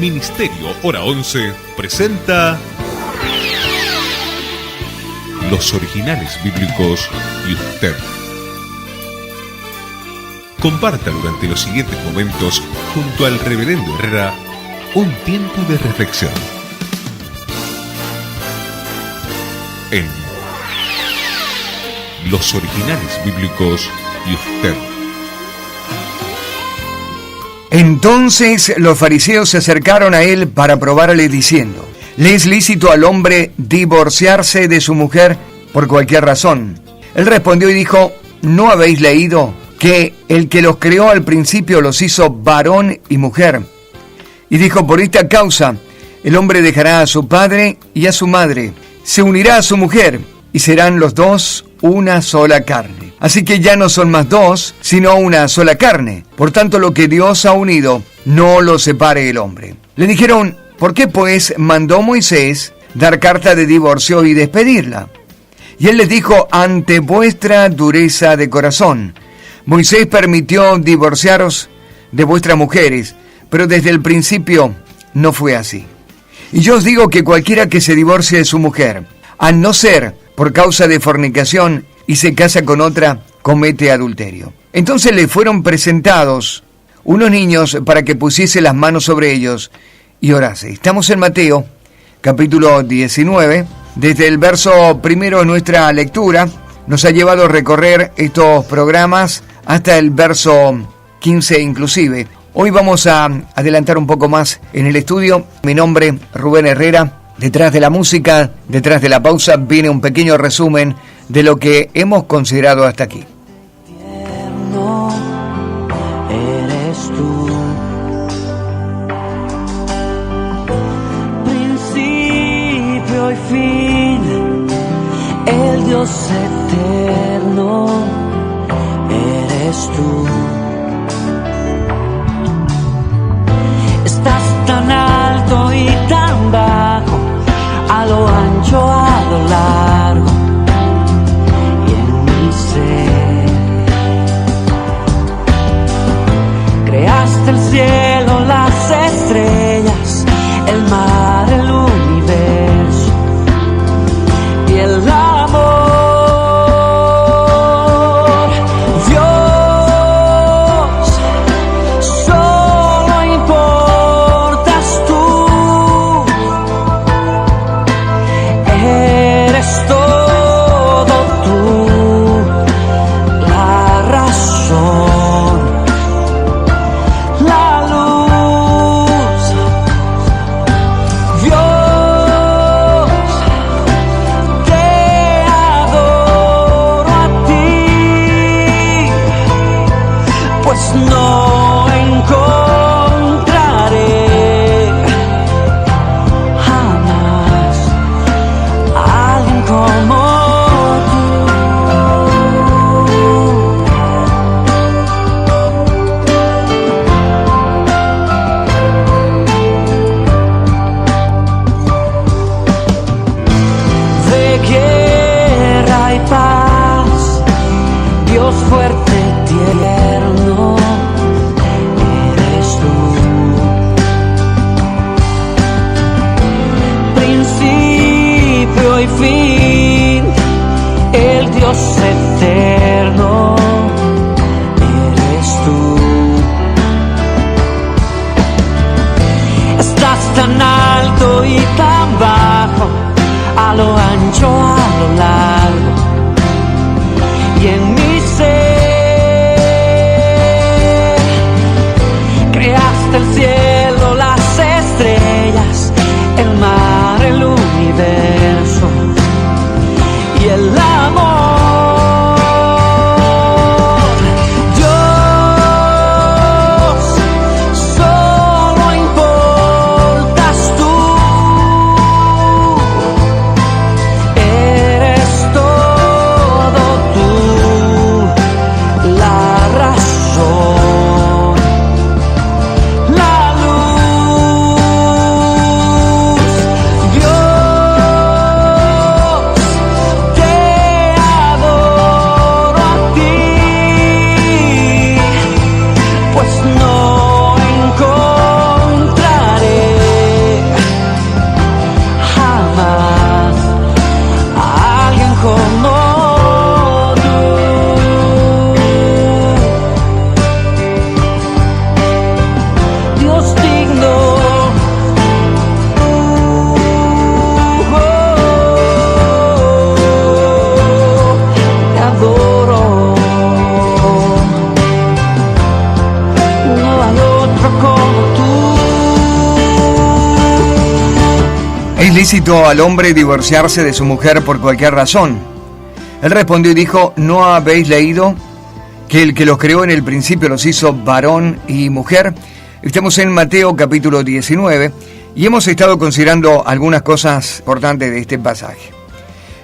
Ministerio Hora 11 presenta Los Originales Bíblicos y usted. Comparta durante los siguientes momentos junto al Reverendo Herrera un tiempo de reflexión en Los Originales Bíblicos y usted. Entonces los fariseos se acercaron a él para probarle diciendo: ¿le es lícito al hombre divorciarse de su mujer por cualquier razón? Él respondió y dijo: ¿no habéis leído que el que los creó al principio los hizo varón y mujer? Y dijo: por esta causa el hombre dejará a su padre y a su madre, se unirá a su mujer, y serán los dos una sola carne. Así que ya no son más dos, sino una sola carne. Por tanto, lo que Dios ha unido, no lo separe el hombre. Le dijeron: ¿por qué pues mandó Moisés dar carta de divorcio y despedirla? Y él les dijo: ante vuestra dureza de corazón. Moisés permitió divorciaros de vuestras mujeres, pero desde el principio no fue así. Y yo os digo que cualquiera que se divorcie de su mujer, a no ser por causa de fornicación, y se casa con otra, comete adulterio. Entonces le fueron presentados unos niños para que pusiese las manos sobre ellos y orase. Estamos en Mateo, capítulo 19. Desde el verso primero de nuestra lectura, nos ha llevado a recorrer estos programas hasta el verso 15 inclusive. Hoy vamos a adelantar un poco más en el estudio. Mi nombre, Rubén Herrera. Detrás de la música, detrás de la pausa, viene un pequeño resumen de lo que hemos considerado hasta aquí. Tierno eres tú, principio y fin, el Dios eterno eres tú. Estás tan alto y tan bajo, a lo ancho, a lo largo, y en mi ser creaste el cielo, las estrellas, el mar, el universo y el amor. Dios, solo importas tú. Eres todo tú, la razón, la luz. Dios, te adoro a ti, pues no encontraré jamás alguien como tú. De guerra y paz, Dios fuerte y tierno, eres tú. Principio y fin, el Dios eterno eres tú. Estás tan alto y tan bajo, a lo ancho, a lo largo, y en mi ser creaste el cielo, las estrellas, el mar, el universo y el amor. Dios, solo importas tú. lícito al hombre divorciarse de su mujer por cualquier razón? Él respondió y dijo: ¿no habéis leído que el que los creó en el principio los hizo varón y mujer? Estamos en Mateo capítulo 19 y hemos estado considerando algunas cosas importantes de este pasaje.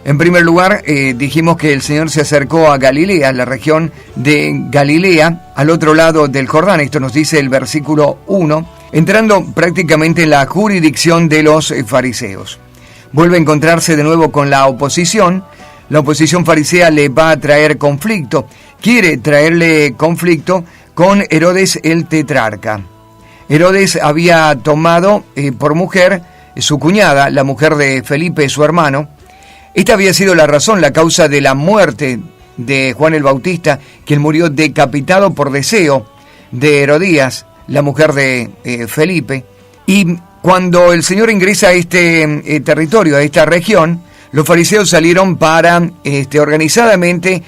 En primer lugar, dijimos que el Señor se acercó a Galilea, la región de Galilea, al otro lado del Jordán. Esto nos dice el versículo 1, entrando prácticamente en la jurisdicción de los fariseos. Vuelve a encontrarse de nuevo con la oposición. La oposición farisea le va a traer conflicto. Quiere traerle conflicto con Herodes el tetrarca. Herodes había tomado por mujer su cuñada, la mujer de Felipe, su hermano. Esta había sido la razón, la causa de la muerte de Juan el Bautista, quien murió decapitado por deseo de Herodías, la mujer de Felipe. Y cuando el Señor ingresa a este territorio, a esta región, los fariseos salieron para organizadamente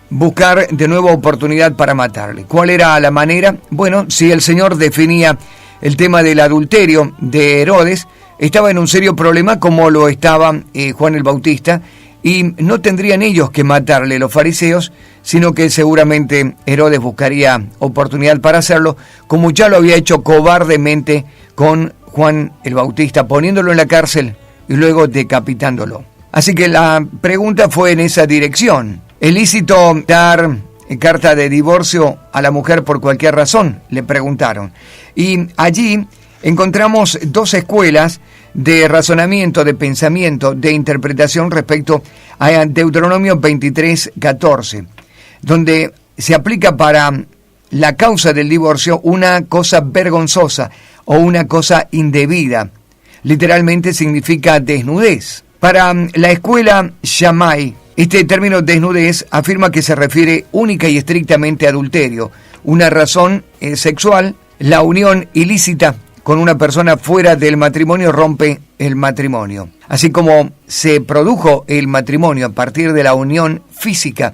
buscar de nuevo oportunidad para matarle. ¿Cuál era la manera? Bueno, si el Señor definía el tema del adulterio de Herodes, estaba en un serio problema como lo estaba Juan el Bautista, y no tendrían ellos que matarle, los fariseos, sino que seguramente Herodes buscaría oportunidad para hacerlo, como ya lo había hecho cobardemente con Juan el Bautista, poniéndolo en la cárcel y luego decapitándolo. Así que la pregunta fue en esa dirección. ¿Es lícito dar carta de divorcio a la mujer por cualquier razón?, le preguntaron. Y allí encontramos dos escuelas de razonamiento, de pensamiento, de interpretación respecto a Deuteronomio 23:14, donde se aplica para la causa del divorcio una cosa vergonzosa o una cosa indebida. Literalmente significa desnudez. Para la escuela Shammai, este término desnudez afirma que se refiere única y estrictamente a adulterio, una razón sexual. La unión ilícita con una persona fuera del matrimonio rompe el matrimonio. Así como se produjo el matrimonio a partir de la unión física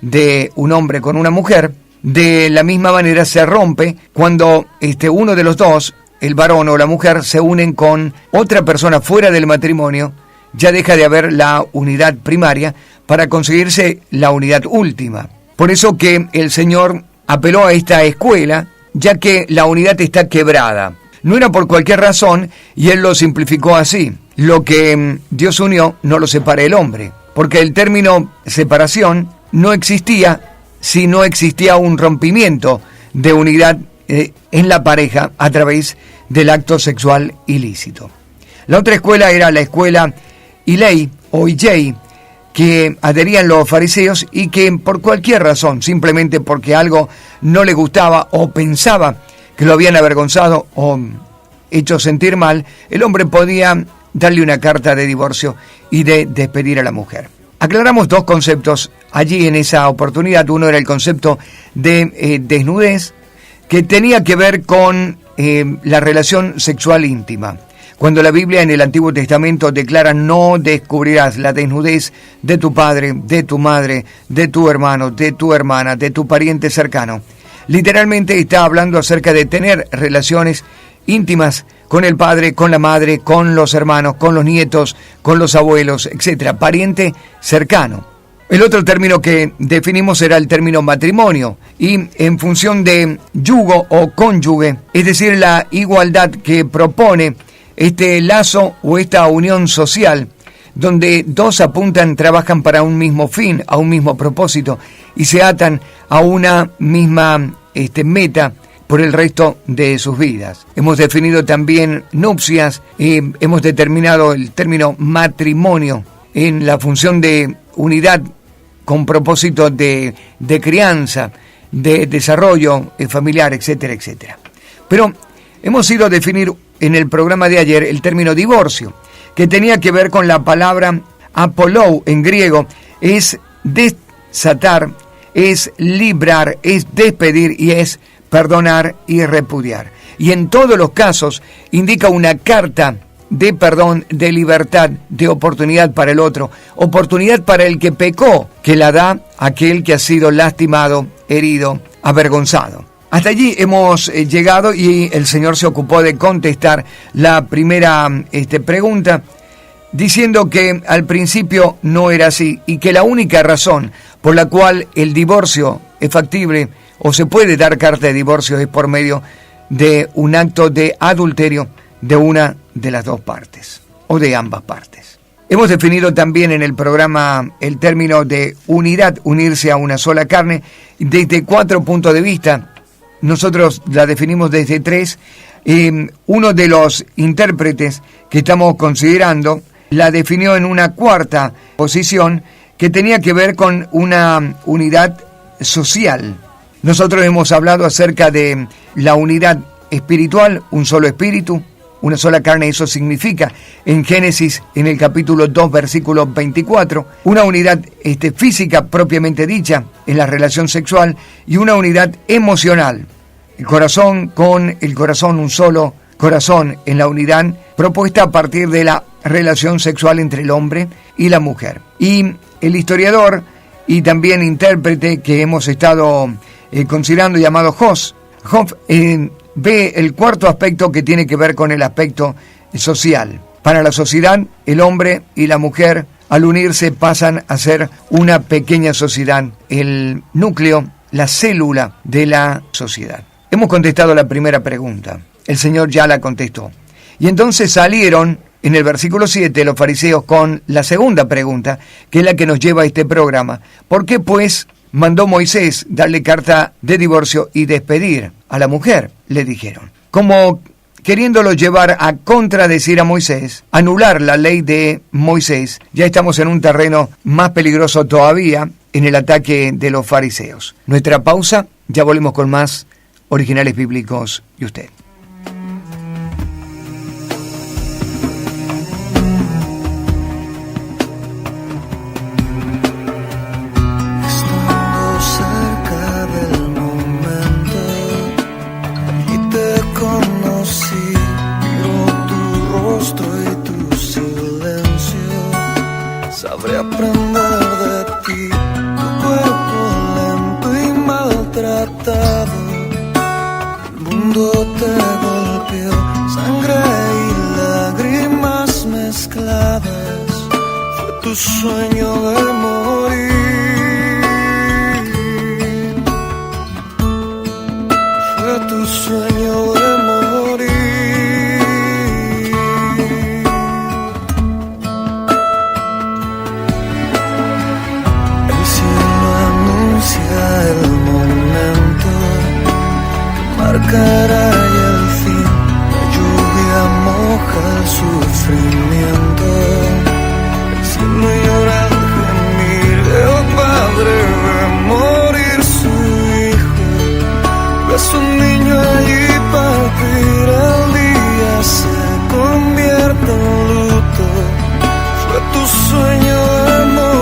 de un hombre con una mujer, de la misma manera se rompe cuando uno de los dos, el varón o la mujer, se unen con otra persona fuera del matrimonio. Ya deja de haber la unidad primaria para conseguirse la unidad última. Por eso que el Señor apeló a esta escuela, ya que la unidad está quebrada. No era por cualquier razón, y Él lo simplificó así: lo que Dios unió no lo separe el hombre, porque el término separación no existía si no existía un rompimiento de unidad en la pareja a través del acto sexual ilícito. La otra escuela era la escuela Ilei o Iyei, que adherían los fariseos y que por cualquier razón, simplemente porque algo no le gustaba o pensaba que lo habían avergonzado o hecho sentir mal, el hombre podía darle una carta de divorcio y de despedir a la mujer. Aclaramos dos conceptos allí en esa oportunidad. Uno era el concepto de desnudez, que tenía que ver con la relación sexual íntima. Cuando la Biblia en el Antiguo Testamento declara: no descubrirás la desnudez de tu padre, de tu madre, de tu hermano, de tu hermana, de tu pariente cercano, literalmente está hablando acerca de tener relaciones íntimas con el padre, con la madre, con los hermanos, con los nietos, con los abuelos, etc. Pariente cercano. El otro término que definimos era el término matrimonio, y en función de yugo o cónyuge, es decir, la igualdad que propone este lazo o esta unión social, donde dos apuntan, trabajan para un mismo fin, a un mismo propósito, y se atan a una misma meta por el resto de sus vidas. Hemos definido también nupcias, hemos determinado el término matrimonio en la función de unidad con propósito de crianza, de desarrollo familiar, etcétera, etcétera. Pero hemos ido a definir en el programa de ayer el término divorcio, que tenía que ver con la palabra apolou en griego. Es desatar, es librar, es despedir y es perdonar y repudiar. Y en todos los casos indica una carta de perdón, de libertad, de oportunidad para el otro, oportunidad para el que pecó, que la da aquel que ha sido lastimado, herido, avergonzado. Hasta allí hemos llegado y el Señor se ocupó de contestar la primera pregunta, diciendo que al principio no era así y que la única razón por la cual el divorcio es factible o se puede dar carta de divorcio es por medio de un acto de adulterio de una de las dos partes o de ambas partes. Hemos definido también en el programa el término de unidad, unirse a una sola carne, desde 4 puntos de vista. Nosotros la definimos desde 3. Uno de los intérpretes que estamos considerando la definió en una cuarta posición que tenía que ver con una unidad social. Nosotros hemos hablado acerca de la unidad espiritual, un solo espíritu, una sola carne. Eso significa en Génesis, en el capítulo 2, versículo 24, una unidad física propiamente dicha en la relación sexual y una unidad emocional. El corazón con el corazón, un solo corazón en la unidad propuesta a partir de la relación sexual entre el hombre y la mujer. Y el historiador y también intérprete que hemos estado considerando, llamado Hoff, ve el cuarto aspecto que tiene que ver con el aspecto social. Para la sociedad, el hombre y la mujer al unirse pasan a ser una pequeña sociedad, el núcleo, la célula de la sociedad. Hemos contestado la primera pregunta, el Señor ya la contestó. Y entonces salieron en el versículo 7 los fariseos con la segunda pregunta, que es la que nos lleva a este programa. ¿Por qué pues mandó Moisés darle carta de divorcio y despedir a la mujer? Le dijeron. Como queriéndolo llevar a contradecir a Moisés, anular la ley de Moisés, ya estamos en un terreno más peligroso todavía en el ataque de los fariseos. Nuestra pausa, ya volvemos con más Originales Bíblicos y usted. Sabré aprender de ti, tu cuerpo lento y maltratado. El mundo te golpeó, sangre y lágrimas mezcladas. Fue tu sueño de morir. Fue tu sueño de morir. El momento que marcará el fin, la lluvia moja el sufrimiento, el cielo llora al gemir, el padre ve morir su hijo, ves un niño allí partir, el día se convierte en luto, fue tu sueño de morir.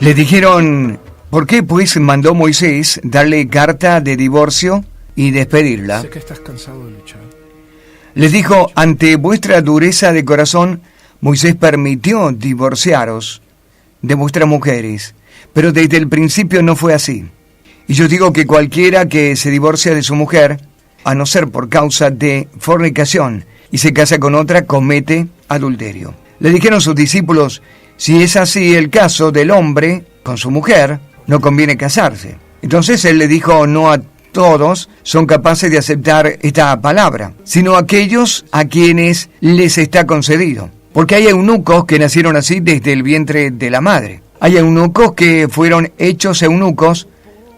Le dijeron, ¿por qué pues mandó Moisés darle carta de divorcio y despedirla? Sé que estás cansado de luchar. Les dijo, ante vuestra dureza de corazón, Moisés permitió divorciaros de vuestras mujeres, pero desde el principio no fue así. Y yo digo que cualquiera que se divorcia de su mujer, a no ser por causa de fornicación, y se casa con otra, comete adulterio. Le dijeron sus discípulos, si es así el caso del hombre con su mujer, no conviene casarse. Entonces él le dijo, no a todos son capaces de aceptar esta palabra, sino a aquellos a quienes les está concedido. Porque hay eunucos que nacieron así desde el vientre de la madre. Hay eunucos que fueron hechos eunucos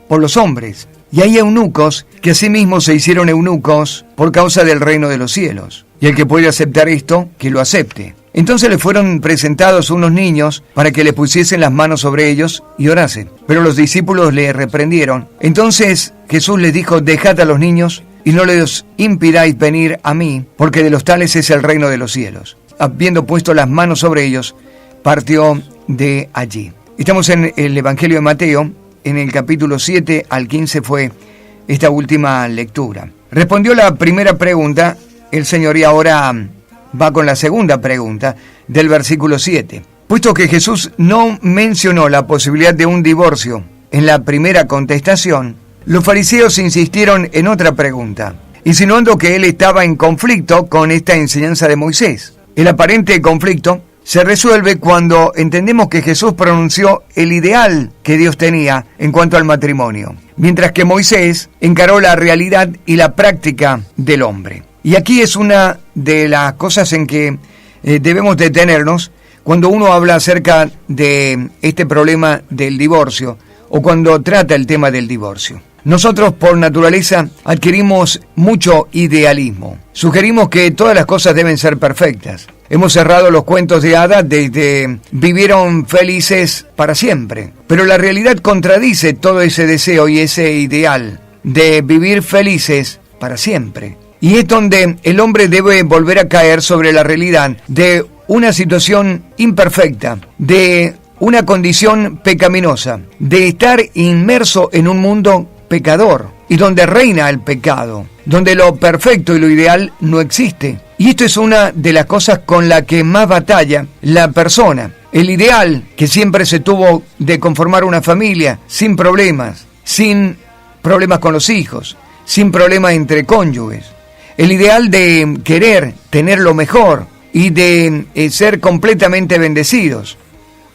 por los hombres. Y hay eunucos que asimismo se hicieron eunucos por causa del reino de los cielos. Y el que puede aceptar esto, que lo acepte. Entonces le fueron presentados unos niños para que le pusiesen las manos sobre ellos y orasen. Pero los discípulos le reprendieron. Entonces Jesús les dijo, dejad a los niños y no les impidáis venir a mí, porque de los tales es el reino de los cielos. Habiendo puesto las manos sobre ellos, partió de allí. Estamos en el Evangelio de Mateo, en el capítulo 7 al 15 fue esta última lectura. Respondió la primera pregunta el Señor y ahora va con la segunda pregunta del versículo 7. Puesto que Jesús no mencionó la posibilidad de un divorcio en la primera contestación, los fariseos insistieron en otra pregunta, insinuando que él estaba en conflicto con esta enseñanza de Moisés. El aparente conflicto se resuelve cuando entendemos que Jesús pronunció el ideal que Dios tenía en cuanto al matrimonio, mientras que Moisés encaró la realidad y la práctica del hombre. Y aquí es una de las cosas en que debemos detenernos cuando uno habla acerca de este problema del divorcio o cuando trata el tema del divorcio. Nosotros por naturaleza adquirimos mucho idealismo. Sugerimos que todas las cosas deben ser perfectas. Hemos cerrado los cuentos de hadas desde vivieron felices para siempre. Pero la realidad contradice todo ese deseo y ese ideal de vivir felices para siempre. Y es donde el hombre debe volver a caer sobre la realidad de una situación imperfecta, de una condición pecaminosa, de estar inmerso en un mundo pecador y donde reina el pecado, donde lo perfecto y lo ideal no existe. Y esto es una de las cosas con la que más batalla la persona. El ideal que siempre se tuvo de conformar una familia sin problemas con los hijos, sin problemas entre cónyuges. El ideal de querer tener lo mejor y de ser completamente bendecidos.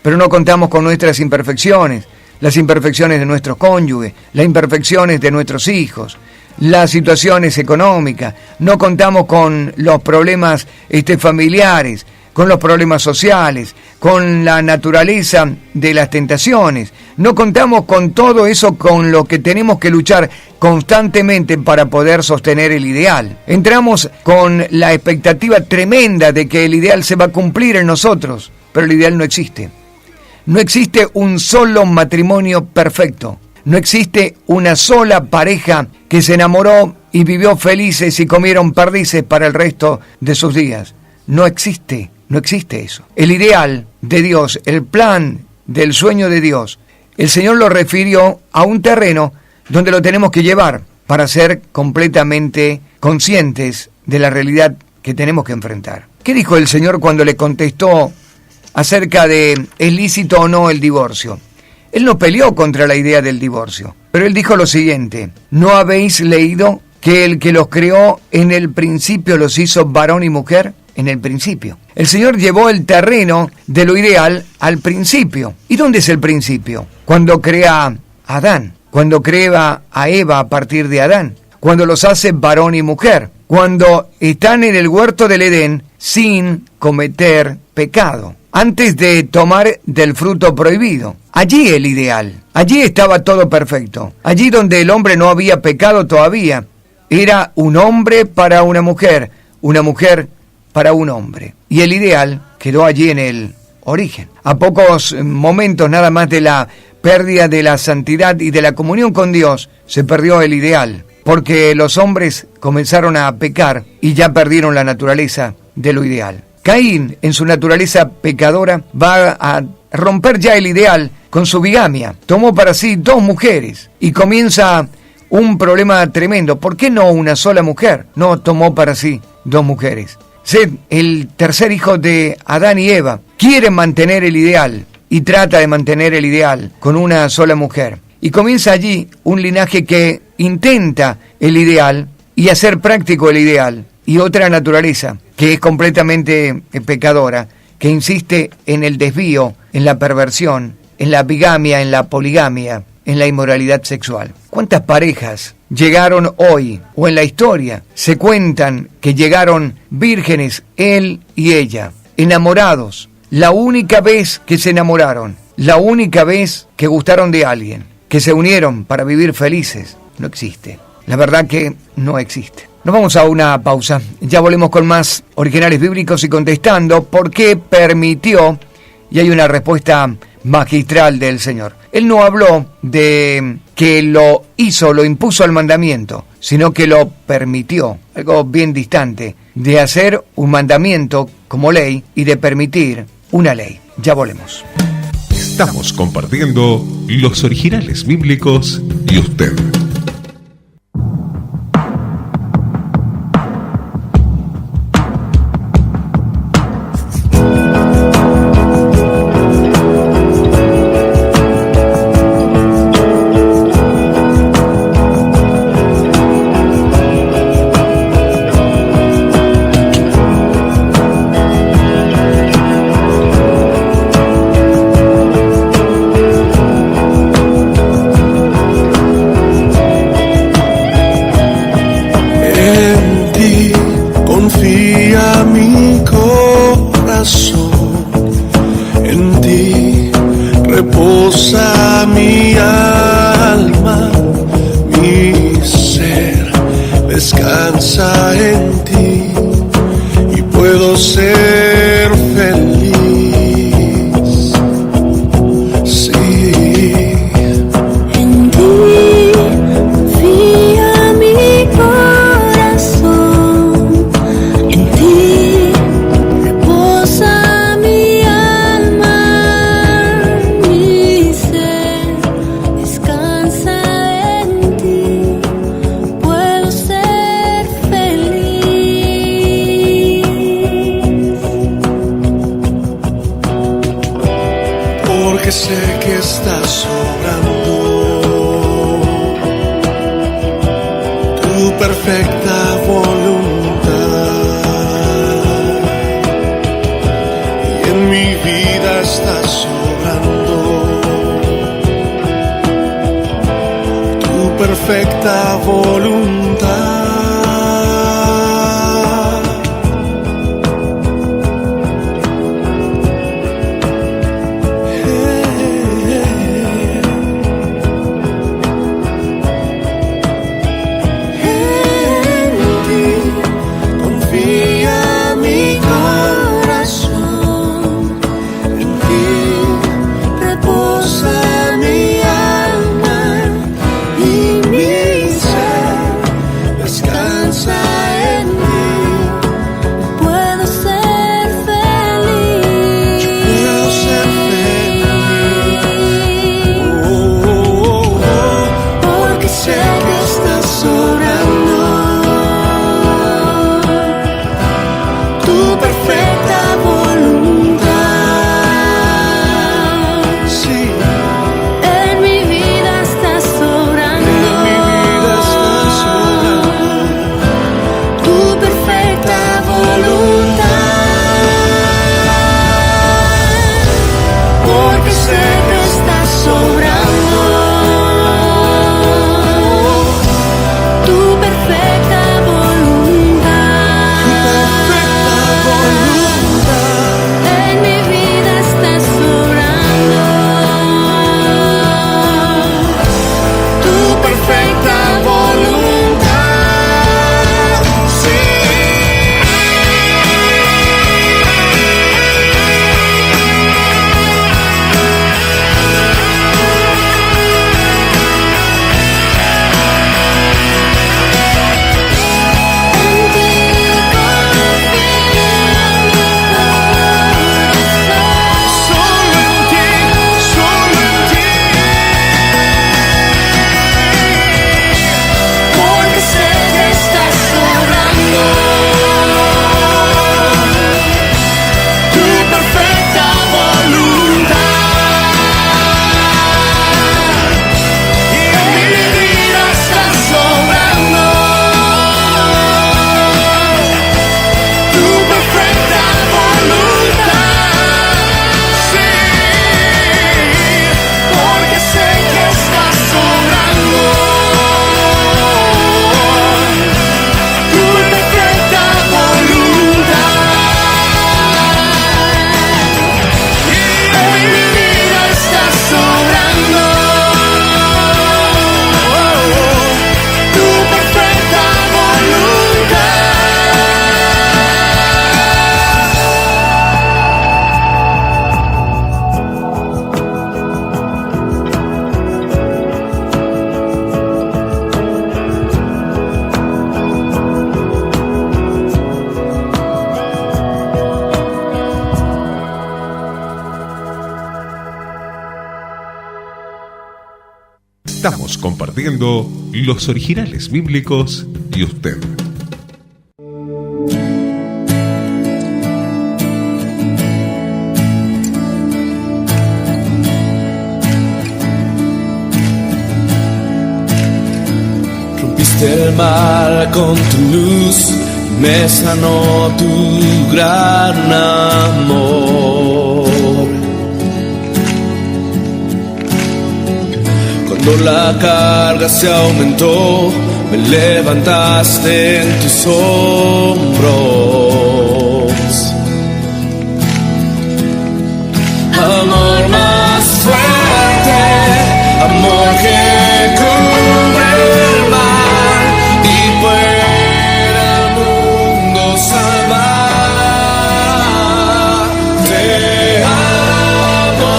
Pero no contamos con nuestras imperfecciones, las imperfecciones de nuestros cónyuges, las imperfecciones de nuestros hijos, las situaciones económicas, no contamos con los problemas familiares, con los problemas sociales, con la naturaleza de las tentaciones. No contamos con todo eso con lo que tenemos que luchar constantemente para poder sostener el ideal. Entramos con la expectativa tremenda de que el ideal se va a cumplir en nosotros, pero el ideal no existe. No existe un solo matrimonio perfecto. No existe una sola pareja que se enamoró y vivió felices y comieron perdices para el resto de sus días. No existe eso. El ideal de Dios, el plan del sueño de Dios, el Señor lo refirió a un terreno donde lo tenemos que llevar para ser completamente conscientes de la realidad que tenemos que enfrentar. ¿Qué dijo el Señor cuando le contestó acerca de ¿es lícito o no el divorcio? Él no peleó contra la idea del divorcio, pero él dijo lo siguiente: ¿no habéis leído que el que los creó en el principio los hizo varón y mujer? En el principio. El Señor llevó el terreno de lo ideal al principio. ¿Y dónde es el principio? Cuando crea a Adán, cuando crea a Eva a partir de Adán, cuando los hace varón y mujer, cuando están en el huerto del Edén sin cometer pecado, antes de tomar del fruto prohibido. Allí el ideal, allí estaba todo perfecto, allí donde el hombre no había pecado todavía. Era un hombre para una mujer para un hombre. Y el ideal quedó allí en el origen. A pocos momentos nada más de la pérdida de la santidad y de la comunión con Dios, se perdió el ideal, porque los hombres comenzaron a pecar y ya perdieron la naturaleza de lo ideal. Caín, en su naturaleza pecadora, va a romper ya el ideal con su bigamia. Tomó para sí 2 mujeres y comienza un problema tremendo. ¿Por qué no una sola mujer? No tomó para sí 2 mujeres. Seth, el tercer hijo de Adán y Eva, quiere mantener el ideal y trata de mantener el ideal con una sola mujer. Y comienza allí un linaje que intenta el ideal y hacer práctico el ideal. Y otra naturaleza que es completamente pecadora, que insiste en el desvío, en la perversión, en la bigamia, en la poligamia, en la inmoralidad sexual. ¿Cuántas parejas llegaron hoy o en la historia se cuentan que llegaron vírgenes, él y ella, enamorados, la única vez que se enamoraron, la única vez que gustaron de alguien, que se unieron para vivir felices? No existe. La verdad que no existe. Nos vamos a una pausa. Ya volvemos con más originales bíblicos y contestando por qué permitió, y hay una respuesta magistral del Señor. Él no habló de que lo hizo, lo impuso al mandamiento, sino que lo permitió, algo bien distante de hacer un mandamiento como ley y de permitir una ley. Ya volvemos. Estamos compartiendo los originales bíblicos y usted. Perfecta voluntad. Estamos compartiendo los originales bíblicos y usted. Rompiste el mal con tu luz, me sanó tu gran amor. Cuando la carga se aumentó, me levantaste en tus hombros. Amor más fuerte, amor que cubre el mar y puede al mundo salvar. Te amo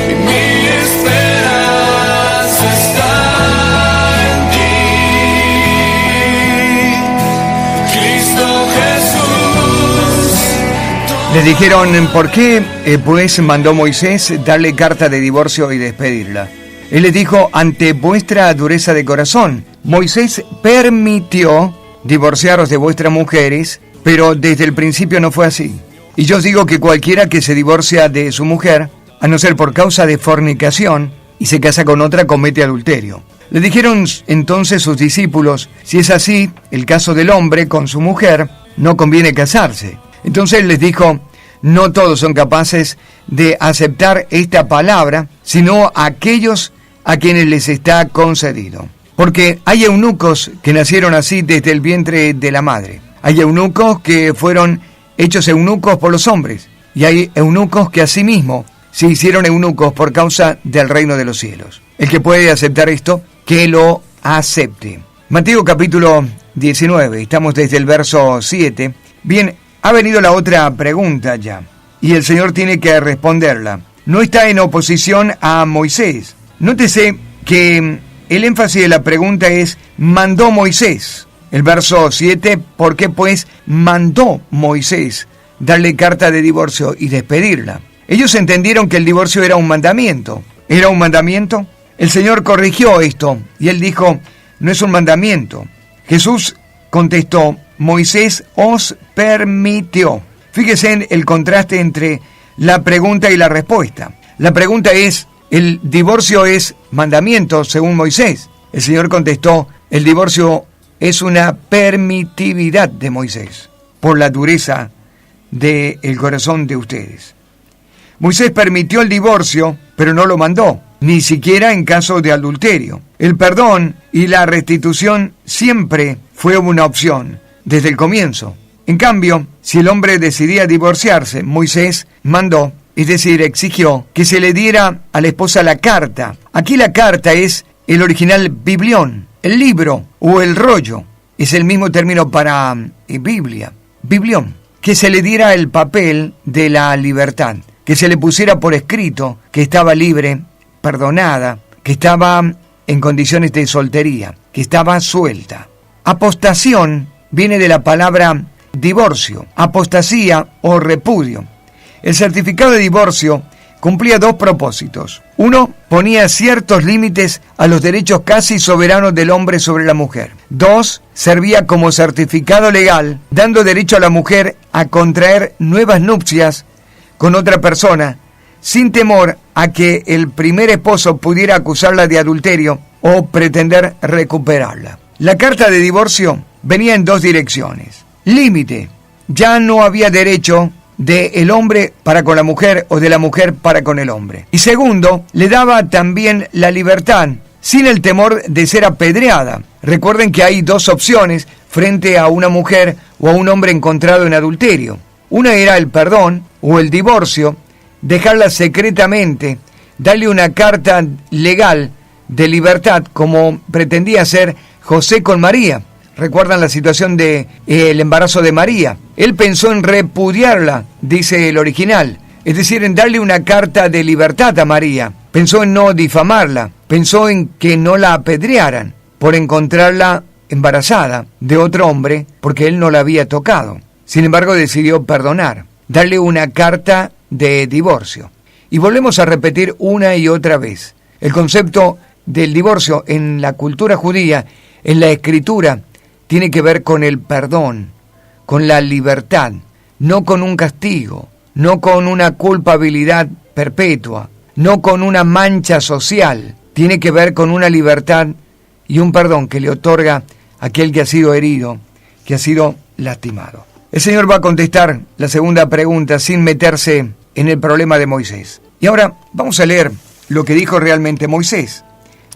y mi esperanza está en ti, Cristo Jesús. Le dijeron, ¿por qué pues mandó Moisés darle carta de divorcio y despedirla? Él les dijo, ante vuestra dureza de corazón, Moisés permitió divorciaros de vuestras mujeres, pero desde el principio no fue así. Y yo os digo que cualquiera que se divorcia de su mujer, a no ser por causa de fornicación, y se casa con otra, comete adulterio. Le dijeron entonces sus discípulos, si es así, el caso del hombre con su mujer, no conviene casarse. Entonces él les dijo, no todos son capaces de aceptar esta palabra, sino aquellos a quienes les está concedido. Porque hay eunucos que nacieron así desde el vientre de la madre. Hay eunucos que fueron hechos eunucos por los hombres. Y hay eunucos que asimismo se hicieron eunucos por causa del reino de los cielos. El que puede aceptar esto, que lo acepte. Mateo capítulo 19, estamos desde el verso 7. Bien, ha venido la otra pregunta ya, y el Señor tiene que responderla. No está en oposición a Moisés. Nótese que el énfasis de la pregunta es, mandó Moisés. El verso 7, ¿por qué pues mandó Moisés darle carta de divorcio y despedirla? Ellos entendieron que el divorcio era un mandamiento. ¿Era un mandamiento? El Señor corrigió esto, y Él dijo, no es un mandamiento. Jesús contestó, Moisés os permitió. Fíjese en el contraste entre la pregunta y la respuesta. La pregunta es, ¿el divorcio es mandamiento según Moisés? El Señor contestó, el divorcio es una permitividad de Moisés, por la dureza del corazón de ustedes. Moisés permitió el divorcio, pero no lo mandó, ni siquiera en caso de adulterio. El perdón y la restitución siempre fue una opción, desde el comienzo. En cambio, si el hombre decidía divorciarse, Moisés mandó, es decir, exigió que se le diera a la esposa la carta. Aquí la carta es el original biblión, el libro o el rollo. Es el mismo término para Biblia, biblión. Que se le diera el papel de la libertad, que se le pusiera por escrito que estaba libre, perdonada, que estaba en condiciones de soltería, que estaba suelta. Apostación viene de la palabra divorcio, apostasía o repudio. El certificado de divorcio cumplía dos propósitos. Uno, ponía ciertos límites a los derechos casi soberanos del hombre sobre la mujer. Dos, servía como certificado legal, dando derecho a la mujer a contraer nuevas nupcias con otra persona, sin temor a que el primer esposo pudiera acusarla de adulterio o pretender recuperarla. La carta de divorcio venía en dos direcciones. Límite, ya no había derecho del hombre para con la mujer o de la mujer para con el hombre. Y segundo, le daba también la libertad, sin el temor de ser apedreada. Recuerden que hay dos opciones frente a una mujer o a un hombre encontrado en adulterio. Una era el perdón o el divorcio, dejarla secretamente, darle una carta legal de libertad como pretendía hacer José con María. ¿Recuerdan la situación del embarazo de María? Él pensó en repudiarla, dice el original, es decir, en darle una carta de libertad a María. Pensó en no difamarla, pensó en que no la apedrearan por encontrarla embarazada de otro hombre porque él no la había tocado. Sin embargo, decidió perdonar, darle una carta de divorcio. Y volvemos a repetir una y otra vez. El concepto del divorcio en la cultura judía, en la escritura, tiene que ver con el perdón, con la libertad, no con un castigo, no con una culpabilidad perpetua, no con una mancha social. Tiene que ver con una libertad y un perdón que le otorga a aquel que ha sido herido, que ha sido lastimado. El Señor va a contestar la segunda pregunta sin meterse en el problema de Moisés. Y ahora vamos a leer lo que dijo realmente Moisés.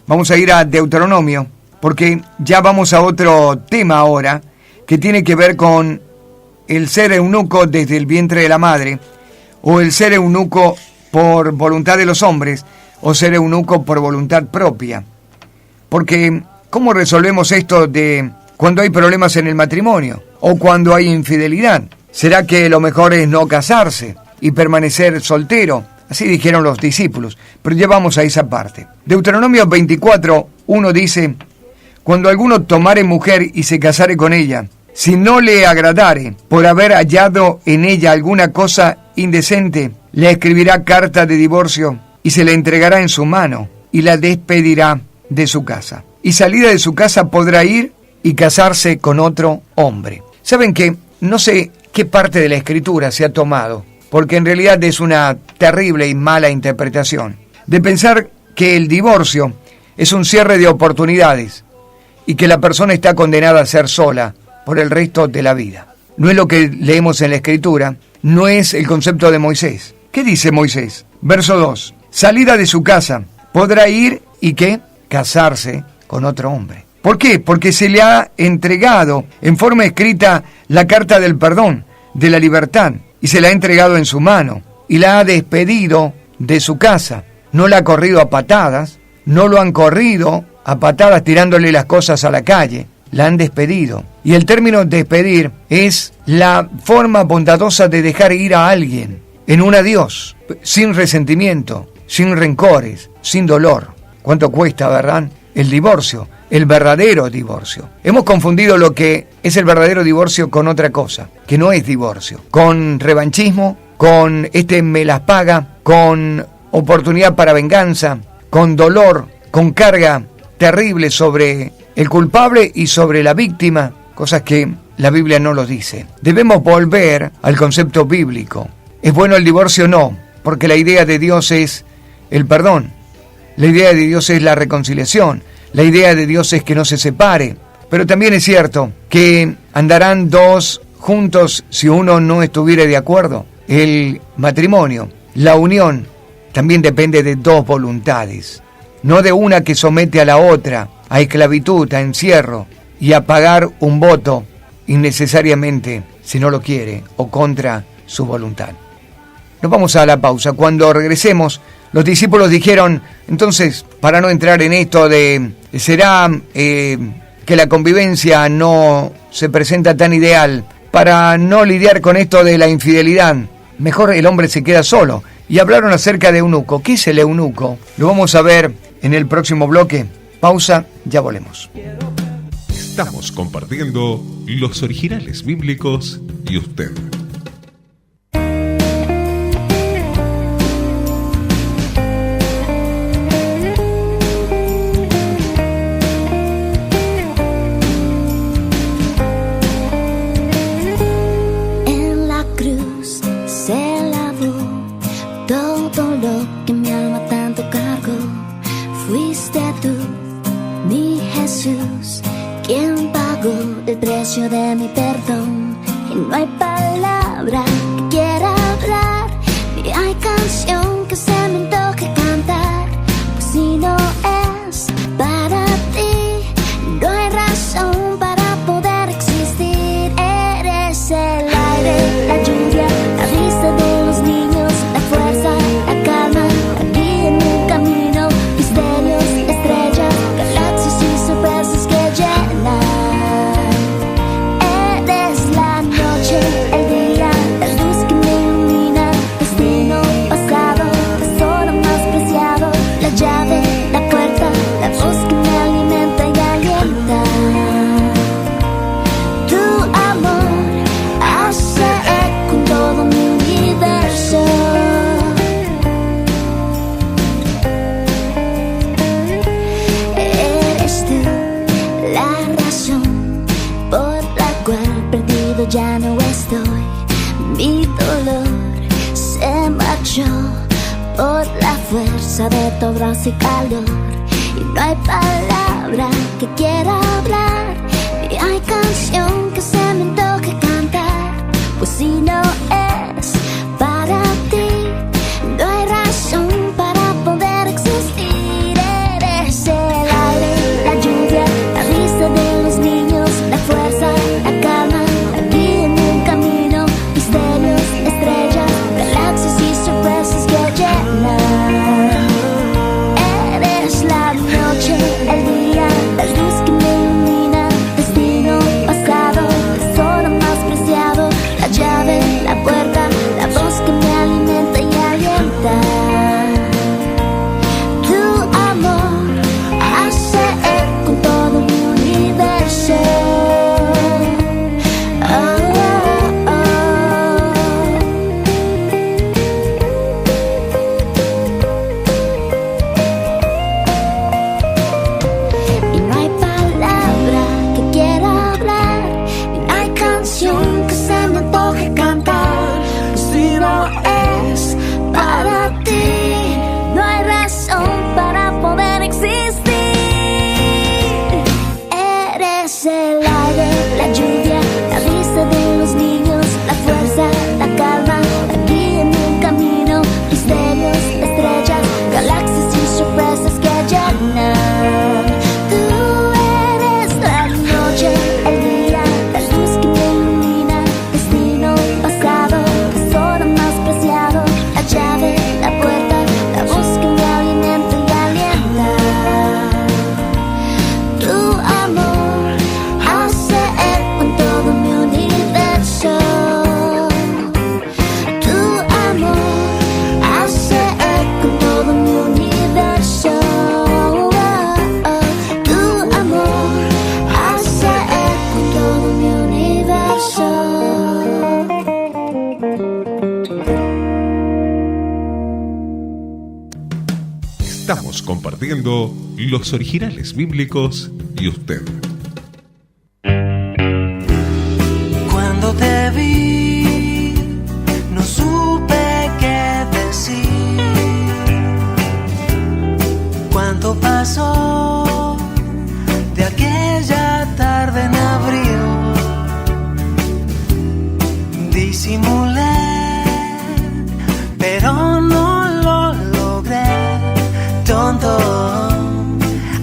Vamos a ir a Deuteronomio, porque ya vamos a otro tema ahora, que tiene que ver con el ser eunuco desde el vientre de la madre, o el ser eunuco por voluntad de los hombres, o ser eunuco por voluntad propia. Porque, ¿cómo resolvemos esto de cuando hay problemas en el matrimonio? O cuando hay infidelidad. ¿Será que lo mejor es no casarse y permanecer soltero? Así dijeron los discípulos, pero ya vamos a esa parte. Deuteronomio 24:1 dice: cuando alguno tomare mujer y se casare con ella, si no le agradare por haber hallado en ella alguna cosa indecente, le escribirá carta de divorcio y se le entregará en su mano y la despedirá de su casa. Y salida de su casa podrá ir y casarse con otro hombre. ¿Saben qué? No sé qué parte de la escritura se ha tomado, porque en realidad es una terrible y mala interpretación, de pensar que el divorcio es un cierre de oportunidades y que la persona está condenada a ser sola por el resto de la vida. No es lo que leemos en la escritura, no es el concepto de Moisés. ¿Qué dice Moisés? Verso 2. Salida de su casa, podrá ir y ¿qué? Casarse con otro hombre. ¿Por qué? Porque se le ha entregado en forma escrita la carta del perdón, de la libertad, y se la ha entregado en su mano, y la ha despedido de su casa. No la ha corrido a patadas, no lo han corrido a patadas tirándole las cosas a la calle, la han despedido. Y el término despedir es la forma bondadosa de dejar ir a alguien en un adiós, sin resentimiento, sin rencores, sin dolor. ¿Cuánto cuesta, verdad? El divorcio, el verdadero divorcio. Hemos confundido lo que es el verdadero divorcio con otra cosa, que no es divorcio. Con revanchismo, con me las paga, con oportunidad para venganza, con dolor, con carga terrible sobre el culpable y sobre la víctima, cosas que la Biblia no lo dice. Debemos volver al concepto bíblico. ¿Es bueno el divorcio? No, porque la idea de Dios es el perdón. La idea de Dios es la reconciliación. La idea de Dios es que no se separe. Pero también es cierto que andarán dos juntos si uno no estuviera de acuerdo. El matrimonio, la unión, también depende de dos voluntades. No de una que somete a la otra, a esclavitud, a encierro y a pagar un voto innecesariamente, si no lo quiere, o contra su voluntad. Nos vamos a la pausa. Cuando regresemos, los discípulos dijeron, entonces, para no entrar en esto de, ¿será que la convivencia no se presenta tan ideal? Para no lidiar con esto de la infidelidad, mejor el hombre se queda solo. Y hablaron acerca de eunuco. ¿Qué es el eunuco? Lo vamos a ver en el próximo bloque. Pausa, ya volvemos. Estamos compartiendo los originales bíblicos y usted. De mi perdón, y no hay palabra que quiera hablar, ni hay canción que se me antoje cantar, pues si no es para ti, no hay razón para poder existir. Eres el aire, la lluvia, la risa de los niños, la fuerza, la calma, la guía en mi camino, misterios, estrellas, galaxias y sorpresas que llenan. mucho por la fuerza de tu abrazo y calor. Y no hay palabra que quiera hablar, ni hay canción que se me antoje cantar. Pues si no es para ti, no hay razón para poder existir. Eres el aire, la lluvia, la risa de los niños, la fuerza, la calma, la guía en un camino, misterios, estrellas, galaxias y sorpresas que llenan. Eres la noche, el día, la luz que me ilumina, destino, pasado, tesoro más preciado, la llave, la puerta, la voz que me alimenta y alienta. Tu amor hace eco con todo mi universo. Y no hay palabra que quiera hablar, ni hay canción que se me antoje cantar. Si no es para ti, no hay razón para poder existir. Eres el aire, la lluvia, la risa de los niños, la fuerza, la calma, la guía en un camino, misterios, estrellas, galaxias y sorpresas que llenan. Tú eres la noche, el día, la luz que me ilumina, destino, pasado, tesoro más preciado, la llave, la puerta, la voz que me alimenta y alienta. Tu amor hace eco en todo mi universo. Tu amor hace eco en todo mi universo. Tu amor hace eco en todo mi universo. Estamos compartiendo los originales bíblicos y usted. Cuando te vi, no supe qué decir. Cuánto pasó de aquella tarde en abril. Disimulé, pero no lo logré. Tonto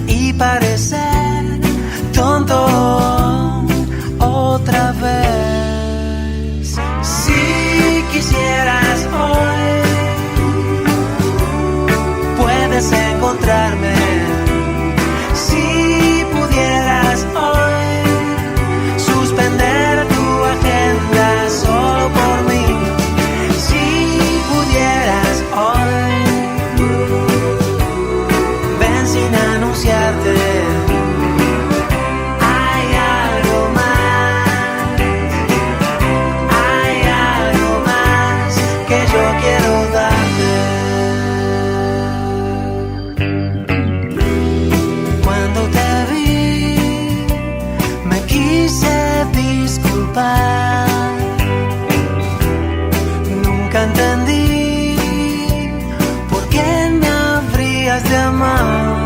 y parecer tonto otra vez. Si quisieras hoy, puedes encontrarme. Si pudieras hoy suspender tu agenda solo por mí. Si pudieras hoy, ven sin anunciarte. Hay algo más que yo quiero darte. Cuando te vi, me quise disculpar. Nunca entendí por qué me habrías de amar.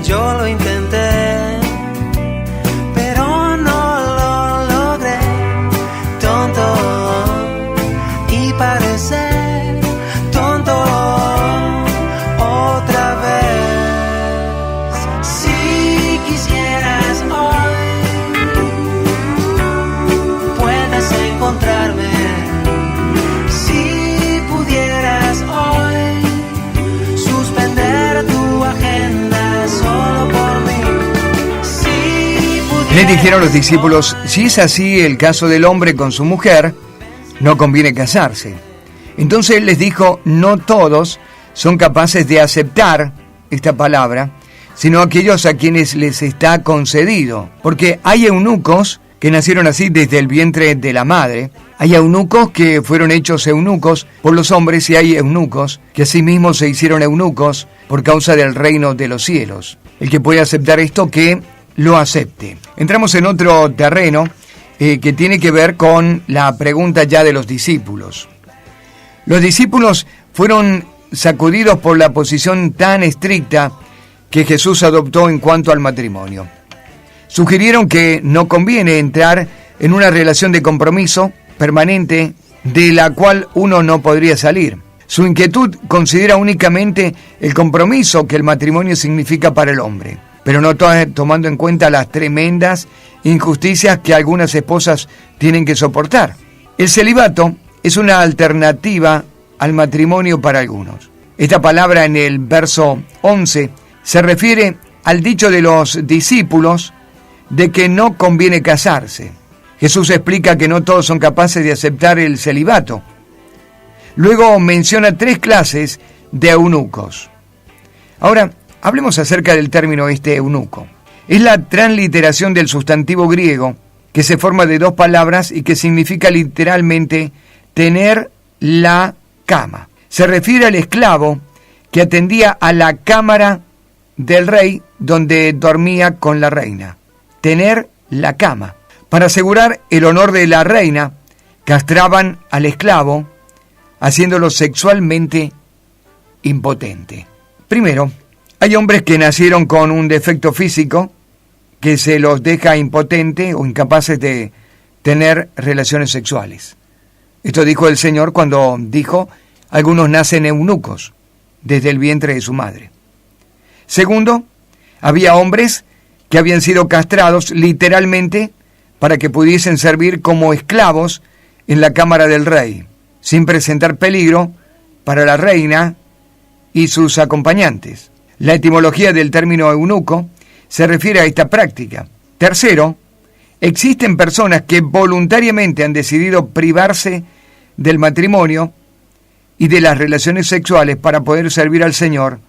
Yo lo intenté, pero no lo logré. Tonto y parecer tonto otra vez. Si quisieras hoy, puedes encontrarme. Si pudieras hoy suspender tu agenda solo por mí. Si Le dijeron los discípulos: si es así el caso del hombre con su mujer, no conviene casarse. Entonces él les dijo: no todos son capaces de aceptar esta palabra, sino aquellos a quienes les está concedido. Porque hay eunucos que nacieron así desde el vientre de la madre, hay eunucos que fueron hechos eunucos por los hombres, y hay eunucos que asimismo se hicieron eunucos por causa del reino de los cielos. El que puede aceptar esto, que lo acepte. Entramos en otro terreno que tiene que ver con la pregunta ya de los discípulos. Los discípulos fueron sacudidos por la posición tan estricta que Jesús adoptó en cuanto al matrimonio. Sugirieron que no conviene entrar en una relación de compromiso permanente de la cual uno no podría salir. Su inquietud considera únicamente el compromiso que el matrimonio significa para el hombre, pero no tomando en cuenta las tremendas injusticias que algunas esposas tienen que soportar. El celibato es una alternativa al matrimonio para algunos. Esta palabra en el verso 11 se refiere al dicho de los discípulos de que no conviene casarse. Jesús explica que no todos son capaces de aceptar el celibato. Luego menciona 3 clases de eunucos. Ahora, hablemos acerca del término eunuco. Es la transliteración del sustantivo griego que se forma de 2 palabras y que significa literalmente tener la cama. Se refiere al esclavo que atendía a la cámara del rey donde dormía con la reina. Tener la cama. Para asegurar el honor de la reina, castraban al esclavo, haciéndolo sexualmente impotente. Primero, hay hombres que nacieron con un defecto físico que se los deja impotente o incapaces de tener relaciones sexuales. Esto dijo el Señor cuando dijo, algunos nacen eunucos desde el vientre de su madre. Segundo, había hombres que habían sido castrados literalmente para que pudiesen servir como esclavos en la cámara del rey, sin presentar peligro para la reina y sus acompañantes. La etimología del término eunuco se refiere a esta práctica. Tercero, existen personas que voluntariamente han decidido privarse del matrimonio y de las relaciones sexuales para poder servir al Señor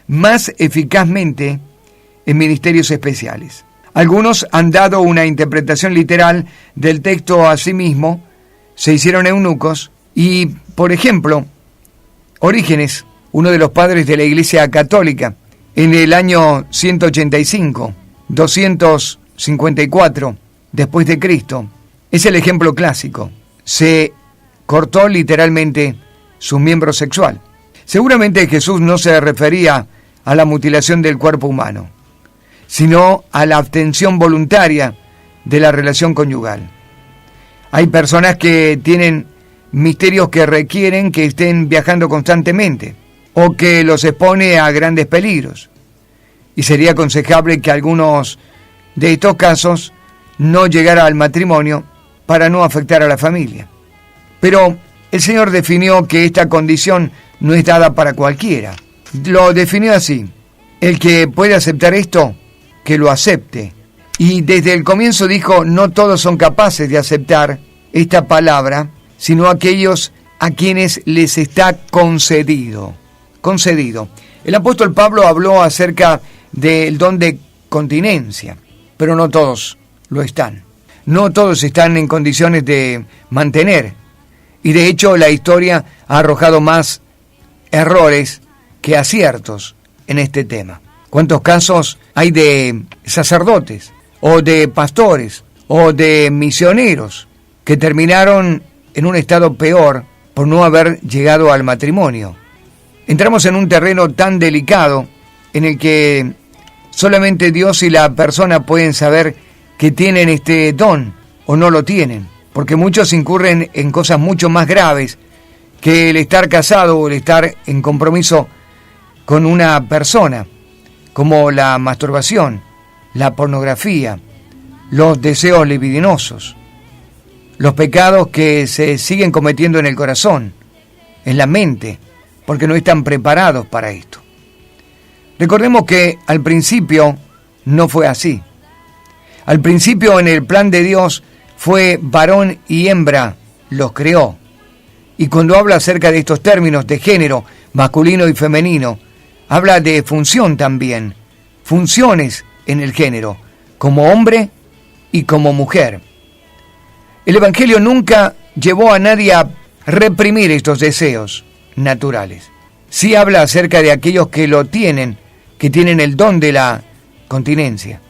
más eficazmente en ministerios especiales. Algunos han dado una interpretación literal del texto a sí mismo, se hicieron eunucos y, por ejemplo, Orígenes, uno de los padres de la Iglesia Católica, en el año 185, 254 después de Cristo, es el ejemplo clásico. Se cortó literalmente su miembro sexual. Seguramente Jesús no se refería a la mutilación del cuerpo humano, sino a la abstención voluntaria de la relación conyugal. Hay personas que tienen misterios que requieren que estén viajando constantemente o que los expone a grandes peligros. Y sería aconsejable que algunos de estos casos no llegara al matrimonio para no afectar a la familia. Pero el Señor definió que esta condición no es dada para cualquiera. Lo definió así: el que puede aceptar esto, que lo acepte. Y desde el comienzo dijo, no todos son capaces de aceptar esta palabra, sino aquellos a quienes les está concedido. Concedido. El apóstol Pablo habló acerca del don de continencia, pero no todos lo están. No todos están en condiciones de mantener. Y de hecho la historia ha arrojado más errores que aciertos en este tema. ¿Cuántos casos hay de sacerdotes o de pastores o de misioneros que terminaron en un estado peor por no haber llegado al matrimonio? Entramos en un terreno tan delicado en el que solamente Dios y la persona pueden saber que tienen este don o no lo tienen, porque muchos incurren en cosas mucho más graves que el estar casado o el estar en compromiso con una persona, como la masturbación, la pornografía, los deseos libidinosos, los pecados que se siguen cometiendo en el corazón, en la mente, porque no están preparados para esto. Recordemos que al principio no fue así. Al principio en el plan de Dios fue varón y hembra, los creó. Y cuando habla acerca de estos términos de género, masculino y femenino, habla de función también, funciones en el género, como hombre y como mujer. El Evangelio nunca llevó a nadie a reprimir estos deseos naturales. Sí habla acerca de aquellos que lo tienen, que tienen el don de la continencia.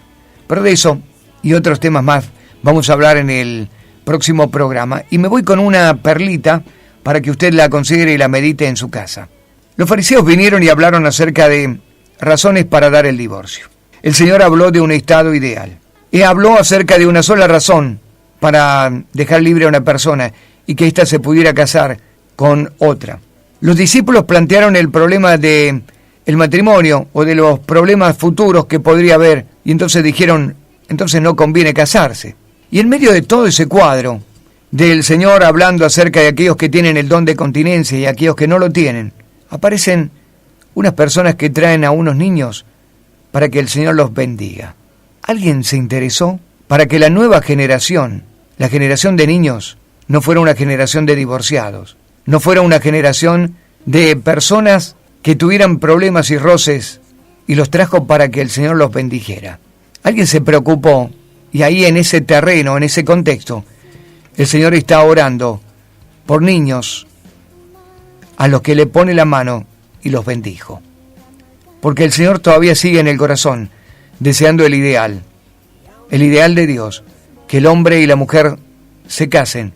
Pero de eso y otros temas más vamos a hablar en el próximo programa. Y me voy con una perlita para que usted la considere y la medite en su casa. Los fariseos vinieron y hablaron acerca de razones para dar el divorcio. El Señor habló de un estado ideal. Y habló acerca de una sola razón para dejar libre a una persona y que ésta se pudiera casar con otra. Los discípulos plantearon el problema de el matrimonio o de los problemas futuros que podría haber, y entonces dijeron, entonces no conviene casarse. Y en medio de todo ese cuadro del Señor hablando acerca de aquellos que tienen el don de continencia y aquellos que no lo tienen, aparecen unas personas que traen a unos niños para que el Señor los bendiga. ¿Alguien se interesó para que la nueva generación, la generación de niños, no fuera una generación de divorciados, no fuera una generación de personas que tuvieran problemas y roces, y los trajo para que el Señor los bendijera? Alguien se preocupó, y ahí en ese terreno, en ese contexto, el Señor está orando por niños a los que le pone la mano y los bendijo. Porque el Señor todavía sigue en el corazón, deseando el ideal de Dios, que el hombre y la mujer se casen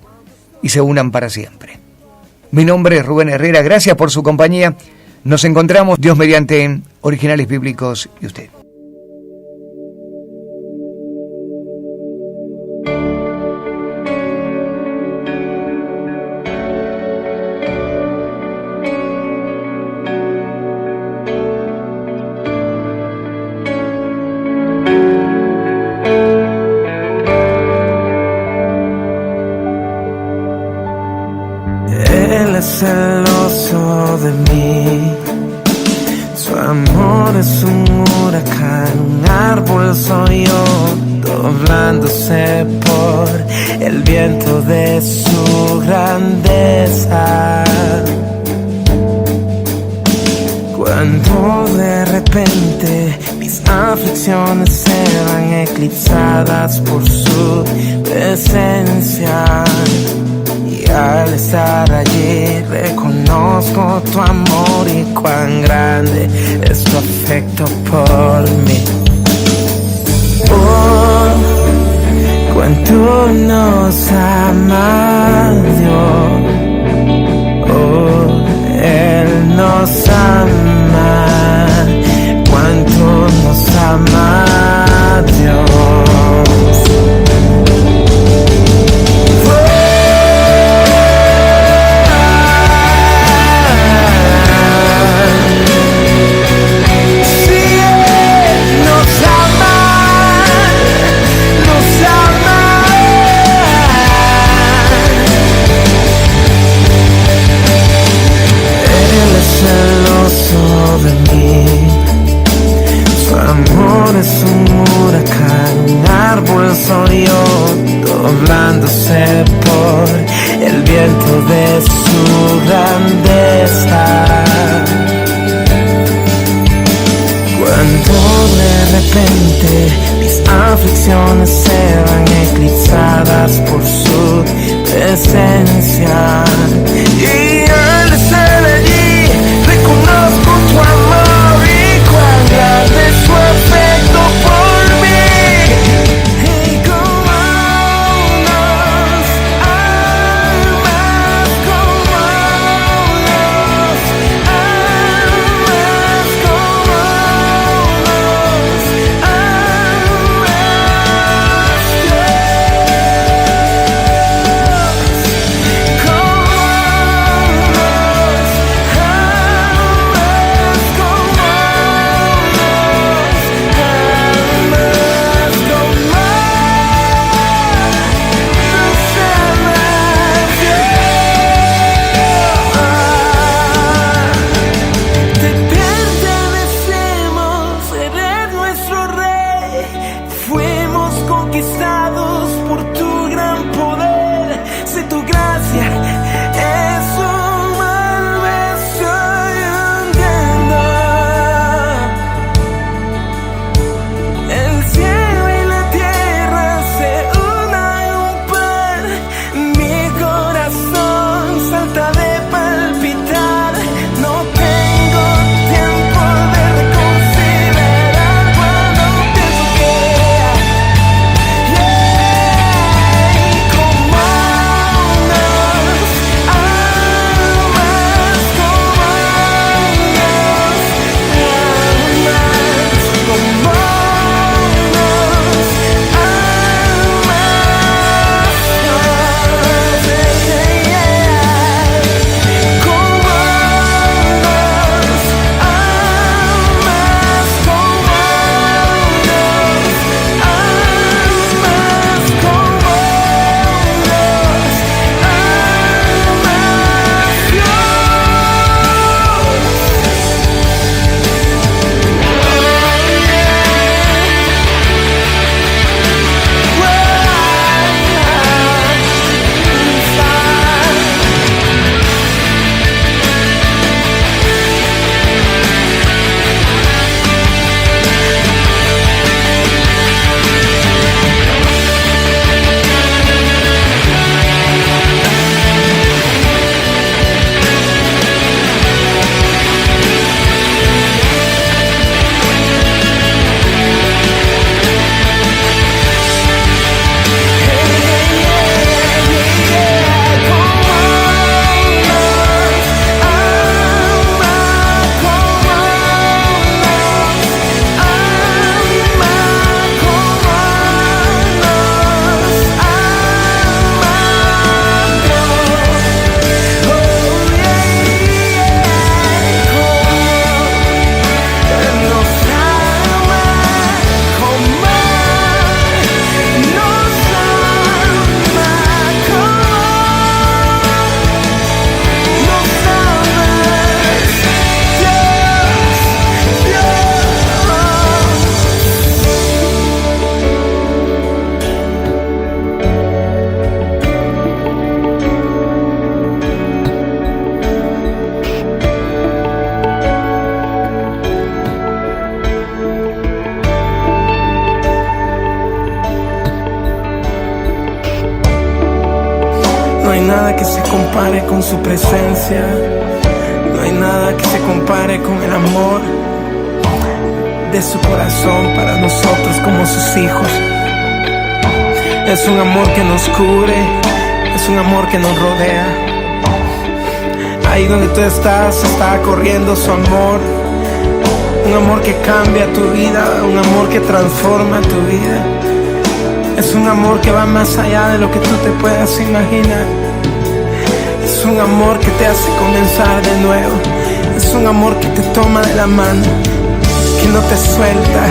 y se unan para siempre. Mi nombre es Rubén Herrera, gracias por su compañía. Nos encontramos, Dios mediante, en Originales Bíblicos y usted. Él es celoso de mí, su amor es un huracán, un árbol soy yo, doblándose por el viento de su grandeza. Cuando de repente mis aflicciones se van eclipsadas por su presencia, y al estar allí reconozco tu amor y cuán grande es tu afecto por mí. Oh, cuánto nos ama Dios. Oh, Él nos ama. Cuánto nos ama Dios. con su presencia. No hay nada que se compare con el amor de su corazón para nosotros como sus hijos. Es un amor que nos cubre, es un amor que nos rodea. Ahí donde tú estás está corriendo su amor. Un amor que cambia tu vida, un amor que transforma tu vida. Es un amor que va más allá de lo que tú te puedas imaginar. Es un amor que te hace comenzar de nuevo. Es un amor que te toma de la mano, que no te suelta,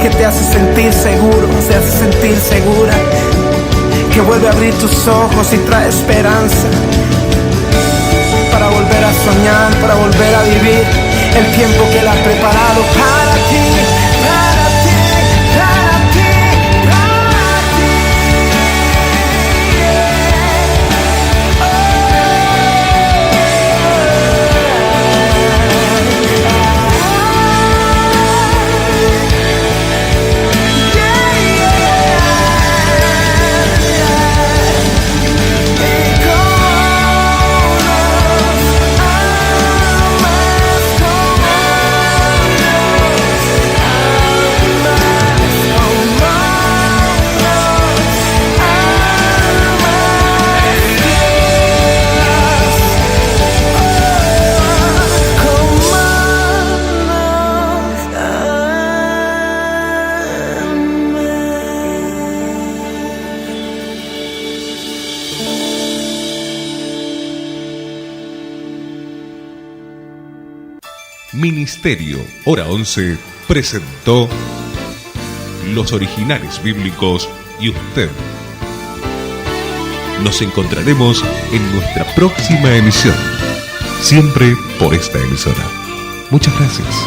que te hace sentir seguro, te hace sentir segura, que vuelve a abrir tus ojos y trae esperanza para volver a soñar, para volver a vivir el tiempo que Él ha preparado para ti, para ti, para ti, para ti. Ministerio Hora 11 presentó Los Originales Bíblicos y usted. Nos encontraremos en nuestra próxima emisión, siempre por esta emisora. Muchas gracias.